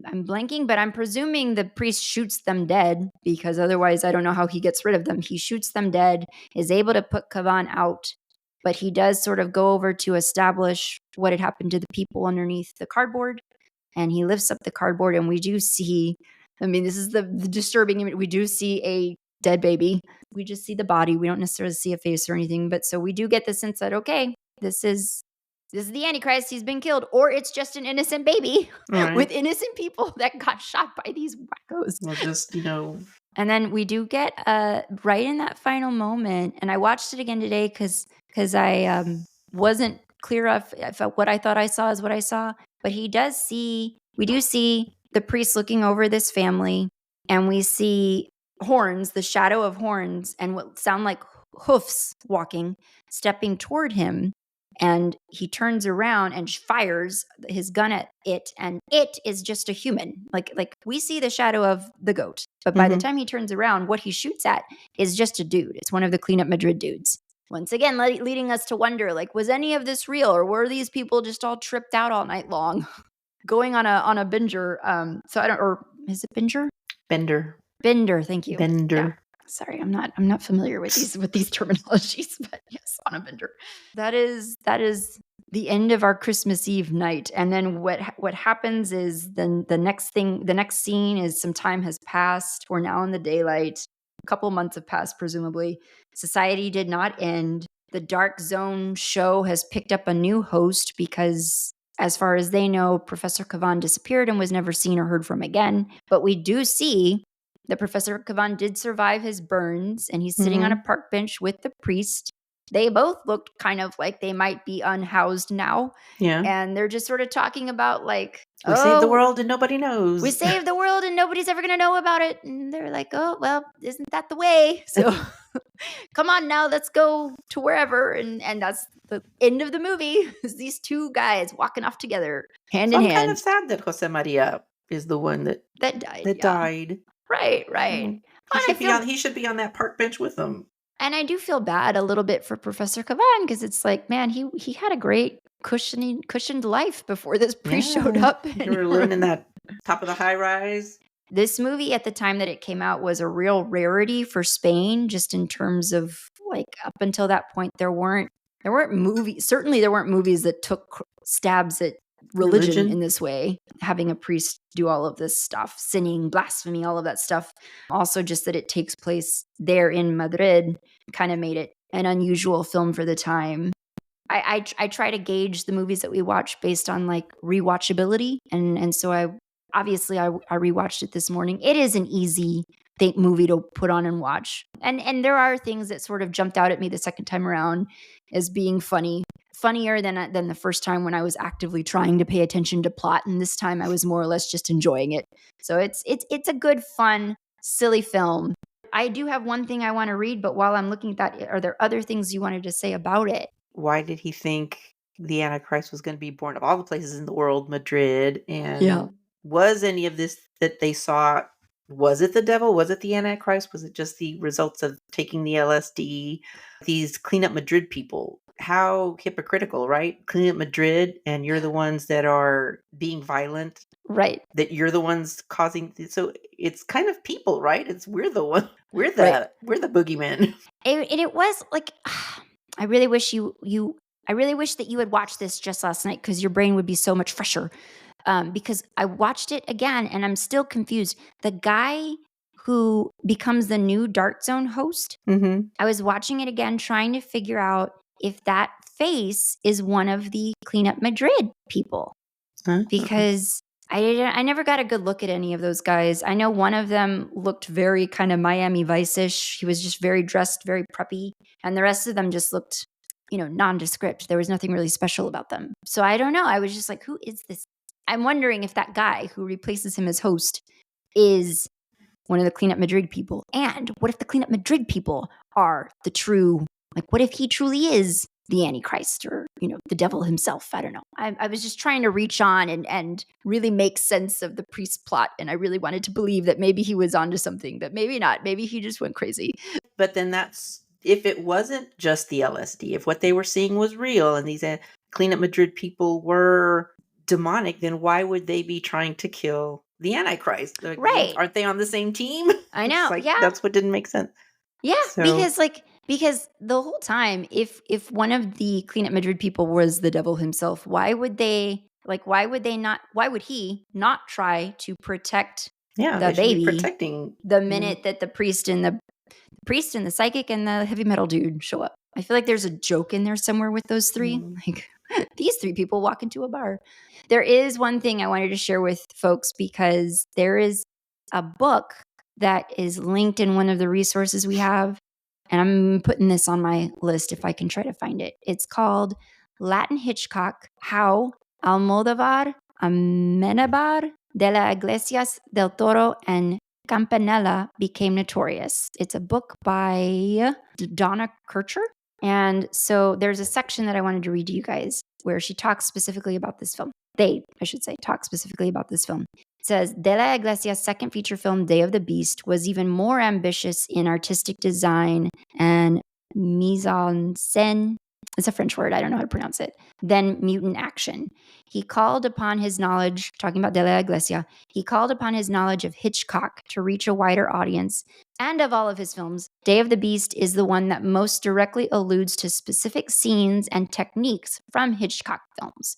A: blanking, but I'm presuming the priest shoots them dead because otherwise I don't know how he gets rid of them. He shoots them dead, is able to put Cavan out, but he does sort of go over to establish what had happened to the people underneath the cardboard. And he lifts up the cardboard, and we do see, this is the disturbing image. We do see a dead baby. We just see the body. We don't necessarily see a face or anything. But so we do get the sense that, okay, this is the Antichrist. He's been killed. Or it's just an innocent baby with innocent people that got shot by these wackos.
B: Well, just,
A: And then we do get right in that final moment, and I watched it again today because I wasn't clear if what I thought I saw is what I saw. But we do see the priest looking over this family, and we see horns, the shadow of horns, and what sound like hoofs stepping toward him. And he turns around and fires his gun at it, and it is just a human. Like we see the shadow of the goat, but by the time he turns around, what he shoots at is just a dude. It's one of the Clean Up Madrid dudes. Once again, leading us to wonder, was any of this real, or were these people just all tripped out all night long, going on a binger? So I don't, or is it binger? Bender, thank you.
B: Bender.
A: Yeah. Sorry, I'm not familiar with these terminologies, but yes, on a bender. That is the end of our Christmas Eve night. And then what happens is then the next scene is some time has passed. We're now in the daylight. A couple months have passed, presumably. Society did not end. The Dark Zone show has picked up a new host because, as far as they know, Professor Cavan disappeared and was never seen or heard from again. But we do see that Professor Cavan did survive his burns, and he's sitting on a park bench with the priest. They both looked kind of like they might be unhoused now.
B: Yeah.
A: And they're just sort of talking about
B: We saved the
A: Oh,
B: world and nobody
A: we
B: knows.
A: saved the world and nobody's ever going to know about it. And they're like, oh, well, isn't that the way? So come on now, let's go to wherever. And that's the end of the movie is these two guys walking off together, hand
B: So
A: in
B: I'm kind
A: hand.
B: of sad that Jose Maria is the one that
A: That died.
B: that
A: Yeah.
B: died.
A: Right.
B: Mm.
A: And
B: He should be on that park bench with them.
A: and I do feel bad a little bit for Professor Caban because it's like, man, he had a great cushioned life before this priest showed
B: Yeah.
A: up.
B: You were living in that top of the high rise.
A: This movie at the time that it came out was a real rarity for Spain, just in terms of like up until that point there weren't movies. Certainly there weren't movies that took stabs at religion in this way, having a priest do all of this stuff, sinning, blasphemy, all of that stuff. Also just that it takes place there in Madrid kind of made it an unusual film for the time. I try to gauge the movies that we watch based on like rewatchability, and so I rewatched it this morning. It is an easy movie to put on and watch, and there are things that sort of jumped out at me the second time around as being funnier than the first time when I was actively trying to pay attention to plot, and this time I was more or less just enjoying it. So it's a good, fun, silly film. I do have one thing I want to read, but while I'm looking at that, are there other things you wanted to say about it?
B: Why did he think the Antichrist was going to be born of all the places in the world, Madrid? And
A: Yeah.
B: was any of this that they saw, was it the devil? Was it the Antichrist? Was it just the results of taking the LSD? These Clean Up Madrid people, how hypocritical, right? Clean Up Madrid, and you're the ones that are being violent.
A: Right.
B: That you're the ones causing. So it's kind of people, right? We're the one. We're the boogeyman.
A: And it was like, I really wish I really wish that you had watched this just last night because your brain would be so much fresher. Because I watched it again and I'm still confused. The guy who becomes the new Dark Zone host, I was watching it again, trying to figure out if that face is one of the Clean Up Madrid people. Because I never got a good look at any of those guys. I know one of them looked very kind of Miami Vice-ish. He was just very dressed, very preppy. And the rest of them just looked, nondescript. There was nothing really special about them. So I don't know. I was just like, who is this? I'm wondering if that guy who replaces him as host is one of the Clean Up Madrid people. And what if the Clean Up Madrid people are the true, like, what if he truly is the Antichrist or, the devil himself? I don't know. I was just trying to reach on and really make sense of the priest plot. And I really wanted to believe that maybe he was onto something, but maybe not. Maybe he just went crazy.
B: But then if it wasn't just the LSD, if what they were seeing was real and these Clean Up Madrid people were demonic, then why would they be trying to kill the Antichrist?
A: Right.
B: Aren't they on the same team?
A: I know. Yeah.
B: That's what didn't make sense.
A: Yeah. So, because the whole time, if one of the Clean Up Madrid people was the devil himself, why would he not try to protect the baby?
B: Protecting
A: the minute that the priest and the psychic and the heavy metal dude show up. I feel like there's a joke in there somewhere with those three. Like, these three people walk into a bar. There is one thing I wanted to share with folks because there is a book that is linked in one of the resources we have. And I'm putting this on my list if I can try to find it. It's called Latin Hitchcock, How Almodóvar, Amenábar de la Iglesias del Toro and Campanella became notorious. It's a book by Donna Kircher. And so there's a section that I wanted to read to you guys where she talks specifically about this film. Talk specifically about this film. It says, De la Iglesia's second feature film, Day of the Beast, was even more ambitious in artistic design and mise en scène. It's a French word. I don't know how to pronounce it. Than mutant action. He called upon his knowledge, talking about De la Iglesia, he called upon his knowledge of Hitchcock to reach a wider audience. And of all of his films, Day of the Beast is the one that most directly alludes to specific scenes and techniques from Hitchcock films.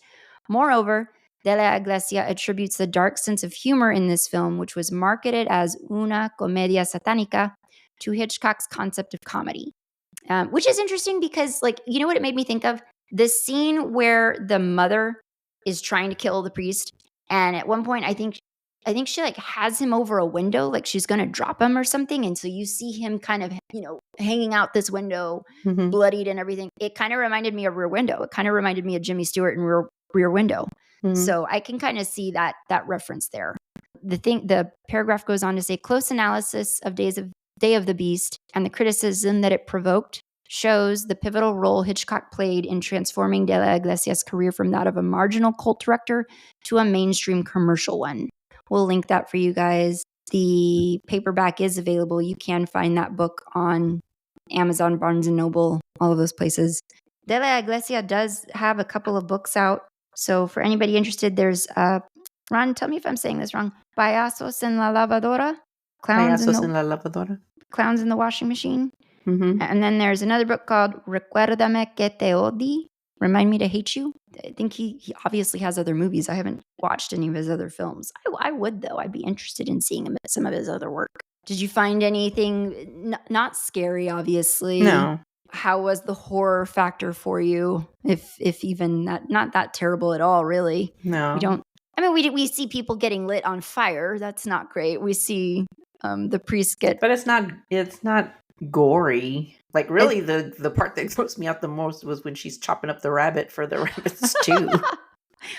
A: Moreover, De la Iglesia attributes the dark sense of humor in this film, which was marketed as una comedia satánica, to Hitchcock's concept of comedy. Which is interesting because, you know what it made me think of? The scene where the mother is trying to kill the priest. And at one point, I think she has him over a window, like she's going to drop him or something. And so you see him kind of, hanging out this window, bloodied and everything. It kind of reminded me of Rear Window. It kind of reminded me of Jimmy Stewart in rear window.
B: Mhm.
A: So I can kind of see that reference there. The paragraph goes on to say, close analysis of Day of the Beast and the criticism that it provoked shows the pivotal role Hitchcock played in transforming De La Iglesia's career from that of a marginal cult director to a mainstream commercial one. We'll link that for you guys. The paperback is available. You can find that book on Amazon, Barnes & Noble, all of those places. De La Iglesia does have a couple of books out. So for anybody interested, there's Ron, tell me if I'm saying this wrong. Payasos en la lavadora?
B: Payasos en la lavadora.
A: Clowns in the washing machine.
B: Mm-hmm.
A: And then there's another book called Recuérdame que te odi. Remind Me to Hate You. I think he obviously has other movies. I haven't watched any of his other films. I would, though. I'd be interested in seeing some of his other work. Did you find anything not scary, obviously?
B: No.
A: How was the horror factor for you? If even that, not that terrible at all, really.
B: No.
A: We don't. I mean, we see people getting lit on fire. That's not great. We see the priest get.
B: But it's not gory. Like, really, the part that grossed me out the most was when she's chopping up the rabbit for the rabbit's stew.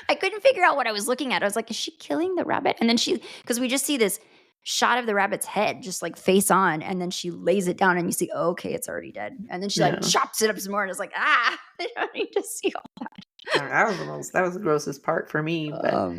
A: I couldn't figure out what I was looking at. I was like, is she killing the rabbit? And then because we just see this shot of the rabbit's head just like face on, and then she lays it down and you see, oh, okay, it's already dead. And then she like chops it up some more and it's like, I don't need to see all that.
B: That was the grossest part for me. But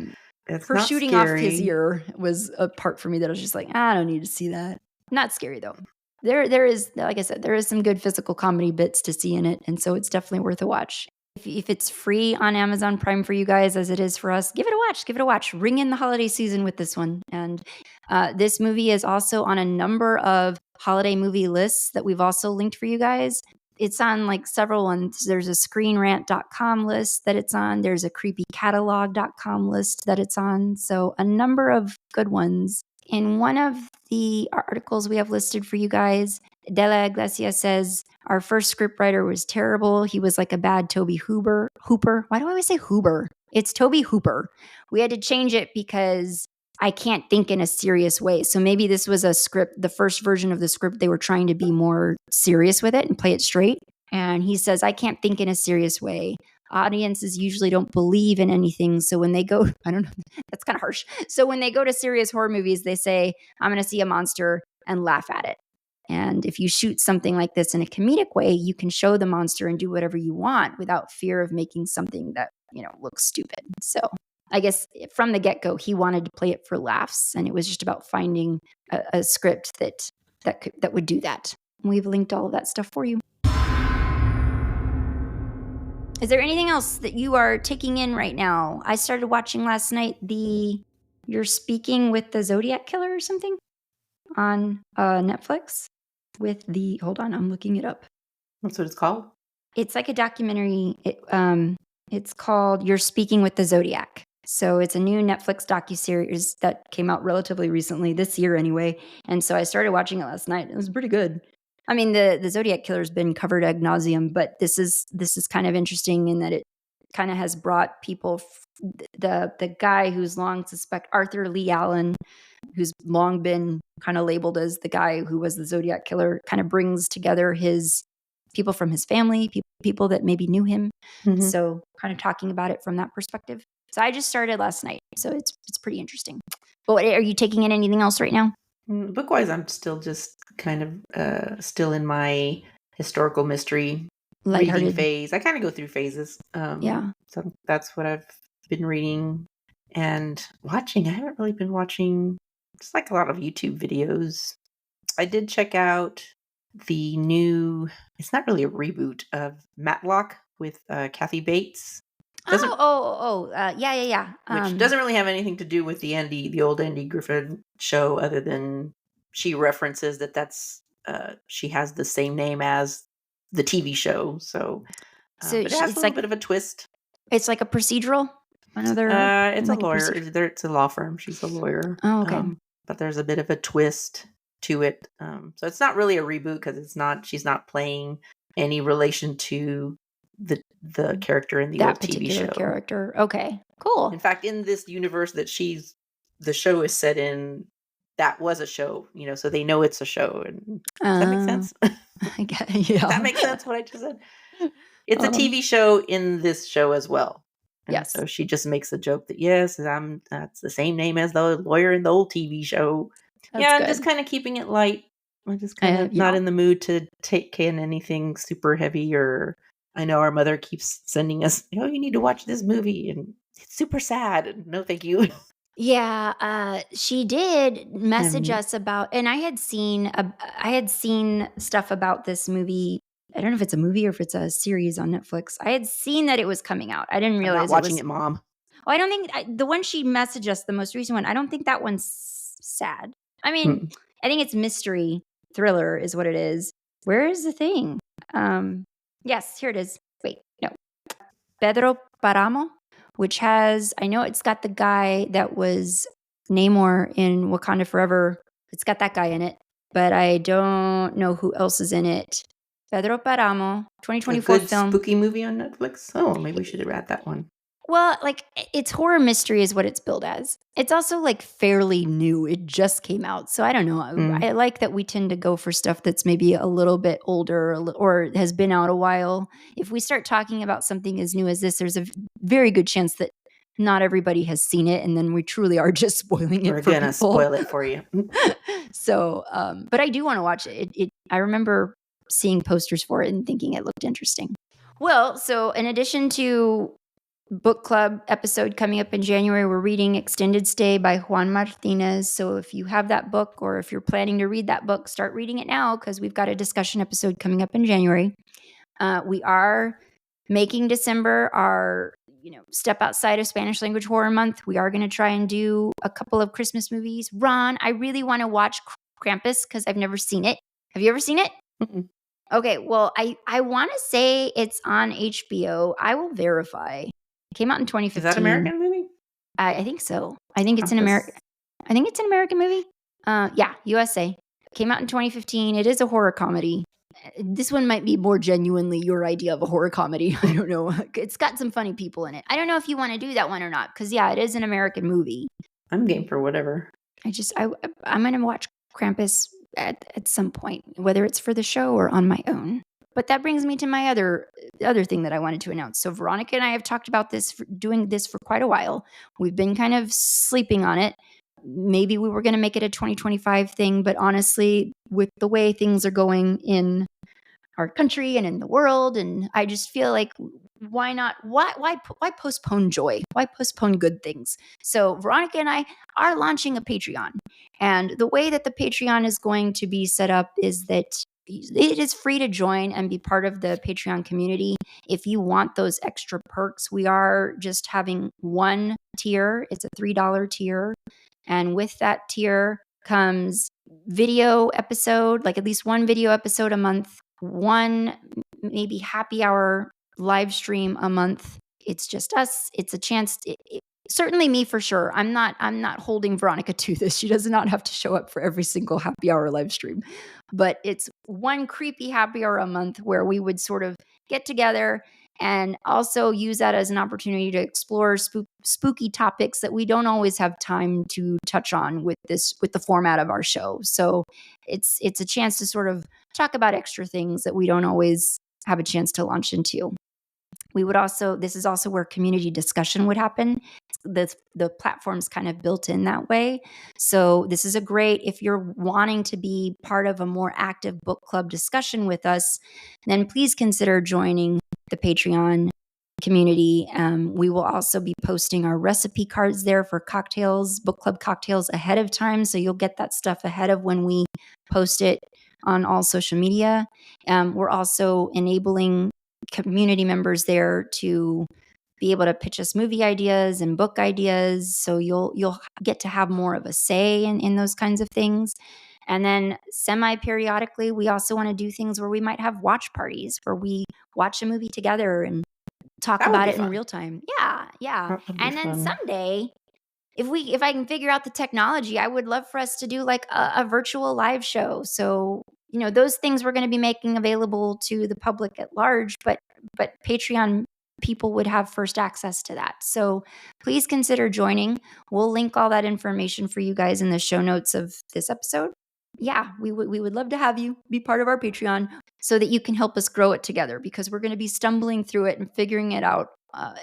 B: it's
A: her
B: not
A: shooting
B: scary.
A: off his ear was a part for me that I was just like, I don't need to see that. Not scary though. There is, like I said, there is some good physical comedy bits to see in it, and so it's definitely worth a watch. If it's free on Amazon Prime for you guys, as it is for us, give it a watch. Give it a watch. Ring in the holiday season with this one. And this movie is also on a number of holiday movie lists that we've also linked for you guys. It's on like several ones. There's a screenrant.com list that it's on. There's a creepycatalog.com list that it's on. So a number of good ones. In one of the articles we have listed for you guys, De La Iglesia says, our first scriptwriter was terrible. He was like a bad Toby Hooper. Why do I always say Hooper? It's Toby Hooper. We had to change it because I can't think in a serious way. So maybe this was a script, the first version of the script, they were trying to be more serious with it and play it straight. And he says, I can't think in a serious way. Audiences usually don't believe in anything. So when they go, I don't know, that's kind of harsh. So when they go to serious horror movies, they say, I'm going to see a monster and laugh at it. And if you shoot something like this in a comedic way, you can show the monster and do whatever you want without fear of making something that, looks stupid. So I guess from the get-go, he wanted to play it for laughs. And it was just about finding a script that would do that. We've linked all of that stuff for you. Is there anything else that you are taking in right now? I started watching last night You're Speaking with the Zodiac Killer or something on Netflix with hold on, I'm looking it up.
B: That's what it's called?
A: It's like a documentary. It's called You're Speaking with the Zodiac. So it's a new Netflix docuseries that came out relatively recently, this year anyway. And so I started watching it last night. It was pretty good. I mean, the Zodiac Killer has been covered ad nauseum, but this is kind of interesting in that it kind of has brought people, the guy who's long Arthur Lee Allen, who's long been kind of labeled as the guy who was the Zodiac Killer, kind of brings together his people from his family, people that maybe knew him. Mm-hmm. So kind of talking about it from that perspective. So I just started last night, so it's pretty interesting. But are you taking in anything else right now?
B: Book-wise, I'm still just kind of still in my historical mystery reading phase. I kind of go through phases. So that's what I've been reading and watching. I haven't really been watching just like a lot of YouTube videos. I did check out the new, it's not really a reboot of Matlock with Kathy Bates.
A: Yeah.
B: Which doesn't really have anything to do with the old Andy Griffin show, other than she references that's she has the same name as the TV show. So but it has a little bit of a twist.
A: It's like a procedural.
B: It's like a lawyer. It's a law firm. She's a lawyer.
A: Oh, okay.
B: But there's a bit of a twist to it. So it's not really a reboot because she's not playing any relation to the character in the old TV show.
A: Character. Okay, cool.
B: In fact, in this universe that the show is set in, that was a show, so they know it's a show. And does that make sense?
A: I get, yeah.
B: That makes sense what I just said. It's a TV show in this show as well. And
A: Yes.
B: so she just makes a joke that, yes, that's the same name as the lawyer in the old TV show.
A: That's
B: Yeah, I'm just
A: good.
B: kind of keeping it light. I'm just kind of not
A: Yeah.
B: in the mood to take in anything super heavy. Or I know our mother keeps sending us, oh, you need to watch this movie, and it's super sad. No, thank you.
A: Yeah, she did message
B: And
A: us about, and I had seen stuff about this movie. I don't know if it's a movie or if it's a series on Netflix. I had seen that it was coming out. I didn't
B: I'm not
A: realize it
B: watching
A: was.
B: it, Mom.
A: Oh, I don't think the one she messaged us, the most recent one. I don't think that one's sad. I mean,
B: Hmm.
A: I think it's mystery thriller is what it is. Where is the thing? Yes, here it is. Wait, no, Pedro Paramo, which has, I know it's got the guy that was Namor in Wakanda Forever. It's got that guy in it, but I don't know who else is in it. Pedro Paramo,
B: A
A: 2024
B: good
A: film.
B: spooky movie on Netflix. Oh, maybe we should have read that one.
A: Well, like it's horror mystery is what it's billed as. It's also like fairly new. It just came out. So I don't know.
B: Mm.
A: I like that we tend to go for stuff that's maybe a little bit older or has been out a while. If we start talking about something as new as this, there's a very good chance that not everybody has seen it, and then we truly are just spoiling it
B: We're
A: for
B: gonna
A: people.
B: spoil it for you.
A: So, but I do want to watch it. I remember seeing posters for it and thinking it looked interesting. Well, so in addition to book club episode coming up in January, we're reading Extended Stay by Juan Martinez. So if you have that book or if you're planning to read that book, start reading it now because we've got a discussion episode coming up in January. We are making December our step outside of Spanish language horror month. We are going to try and do a couple of Christmas movies. Ron, I really want to watch Krampus because I've never seen it. Have you ever seen it?
B: Mm-mm.
A: Okay, well, I want to say it's on HBO. I will verify. It came out in 2015.
B: Is that American movie?
A: I think so. I think it's an
B: Krampus?
A: American movie. Yeah, USA. Came out in 2015. It is a horror comedy. This one might be more genuinely your idea of a horror comedy. I don't know. It's got some funny people in it. I don't know if you want to do that one or not, because yeah, it is an American movie.
B: I'm game for whatever.
A: I'm gonna watch Krampus at some point, whether it's for the show or on my own. But that brings me to my other thing that I wanted to announce. So Veronica and I have talked about doing this for quite a while. We've been kind of sleeping on it. Maybe we were going to make it a 2025 thing, but honestly, with the way things are going in our country and in the world, and I just feel like why not? Why postpone joy? Why postpone good things? So Veronica and I are launching a Patreon, and the way that the Patreon is going to be set up is that it is free to join and be part of the Patreon community. If you want those extra perks, we are just having one tier. It's a $3 tier. And with that tier comes video episode, like at least one video episode a month, one maybe happy hour live stream a month. It's just us. It's a chance. Certainly me for sure. I'm not holding Veronica to this. She does not have to show up for every single happy hour live stream. But it's one creepy happy hour a month where we would sort of get together and also use that as an opportunity to explore spooky topics that we don't always have time to touch on with the format of our show. So it's a chance to sort of talk about extra things that we don't always have a chance to launch into. This is also where community discussion would happen. The platform's kind of built in that way. So this is if you're wanting to be part of a more active book club discussion with us, then please consider joining the Patreon community. We will also be posting our recipe cards there for cocktails, book club cocktails ahead of time. So you'll get that stuff ahead of when we post it on all social media. We're also enabling community members there to be able to pitch us movie ideas and book ideas. So you'll get to have more of a say in those kinds of things. And then semi-periodically, we also want to do things where we might have watch parties where we watch a movie together and talk about it in real time. Yeah. And then someday, if I can figure out the technology, I would love for us to do like a virtual live show. So, those things we're going to be making available to the public at large, but Patreon people would have first access to that. So please consider joining. We'll link all that information for you guys in the show notes of this episode. yeah, we would love to have you be part of our Patreon so that you can help us grow it together, because we're going to be stumbling through it and figuring it out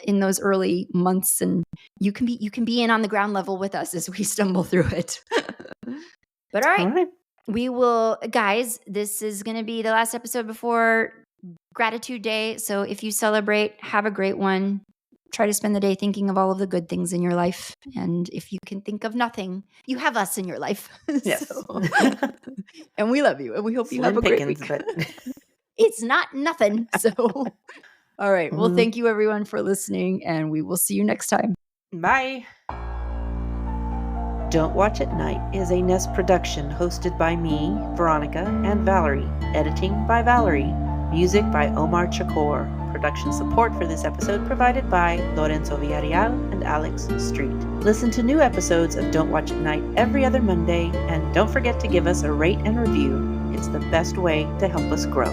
A: in those early months, and you can be in on the ground level with us as we stumble through it. But all right. We will, guys, this is going to be the last episode before Gratitude Day. So if you celebrate, have a great one. Try to spend the day thinking of all of the good things in your life. And if you can think of nothing, you have us in your life.
B: Yes.
A: And we love you. And we hope you have a great week. But it's not nothing. So, all right. Well, thank you everyone for listening. And we will see you next time.
B: Bye. Don't Watch at Night is a Nest production hosted by me, Veronica, and Valerie. Editing by Valerie. Music by Omar Chakor. Production support for this episode provided by Lorenzo Villarreal and Alex Street. Listen to new episodes of Don't Watch at Night every other Monday, and don't forget to give us a rate and review. It's the best way to help us grow.